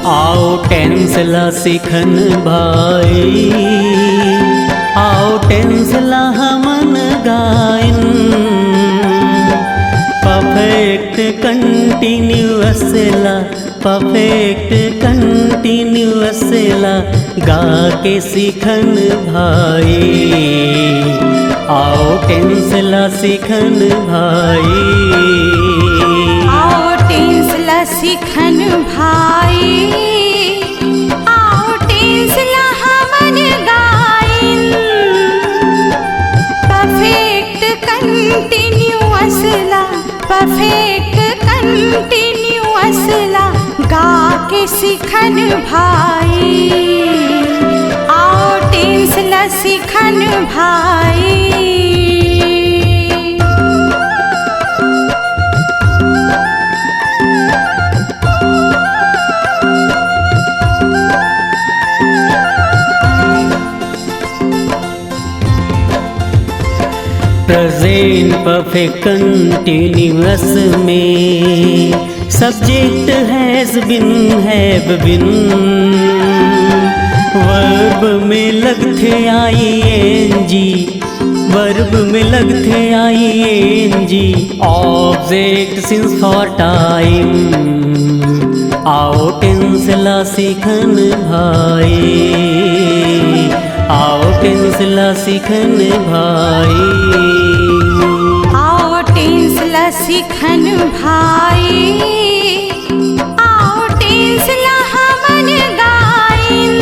आओ टेंसला सिखन भाई, आओ टेंसला हमन गाइन। परफेक्ट कंटिन्यूअसला, परफेक्ट कंटिन्यूअसला गा के सिखन भाई। आओ टेंसला सिखन भाई, आओ टेंसला सिखन भाई, आओ टेंसला हमन गाइन। परफेक्ट कंटिन्यूअसला, परफेक्ट कंटिन्यूअसला गा के सिखन भाई। आओ टेंसला सिखन भाई। प्रेजेंट परफेक्ट कंटिन्यूअस में subject has been, have been. Verb में लगते आईएनजी, वर्ब में लगते ING. Object since for time. आओ टेंसला सिखन भाई, आओ टेंसला सिखन भाई। आओ टेंसला सिखन भाई, आओ टेंसला हमन गाइन।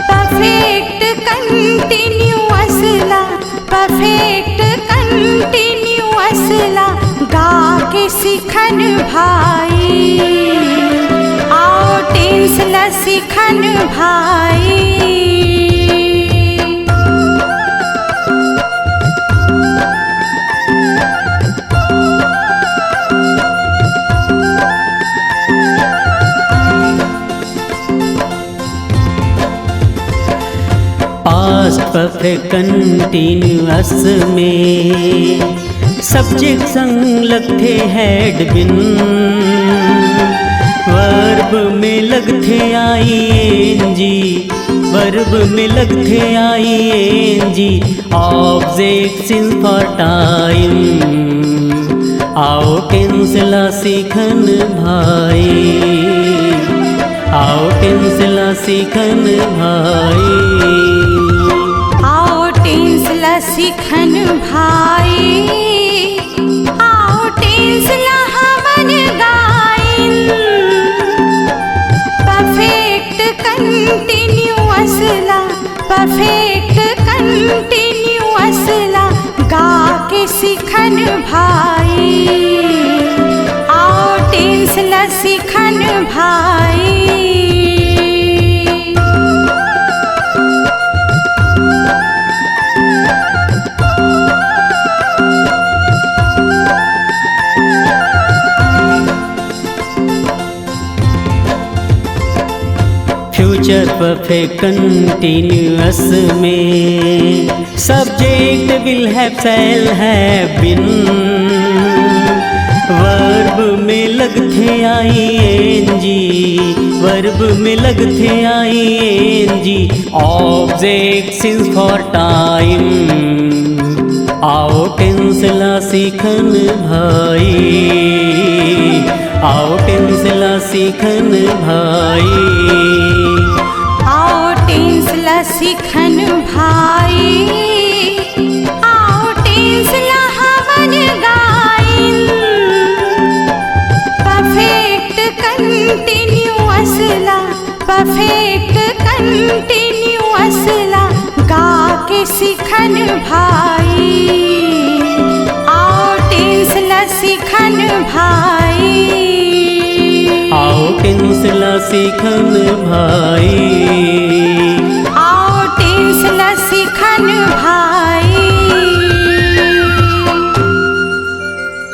परफेक्ट कंटिन्यूअसला, परफेक्ट कंटिन्यूअसला गा के सिखन भाई। आओ टेंसला सिखन भाई। पास्ट परफेक्ट कंटिन्यूअस में सब्जेक्ट संलग्न हैड बिन। वर्ब में लगते आईएनजी, वर्ब में लगते ING. Object since for time. आओ टेंसला सिखन भाई, आओ टेंसला सिखन भाई। आओ टेंसला सिखन भाई, आओ टेंसला हमन गाइन। परफेक्ट कंटिन्यूअसला, परफेक्ट कंटिन्यूअसला गा के सिखन भाई। आओ टेंसला सिखन भाई। फ्यूचर परफेक्ट कंटिन्यूअस में subject will have, shall have been. Verb में लगते आईएनजी, वर्ब में लगते ING. Object since for time. आओ टेंसला सिखन भाई, आओ टेंसला सिखन भाई। आओ टेंसला सिखन भाई, आओ टेंसला हमन गाइन। परफेक्ट कंटिन्यूअसला, परफेक्ट कंटिन्यूअसला गा के सिखन भाई। आओ टेंसला सिखन भाई। आओ टेंसला सिखन भाई।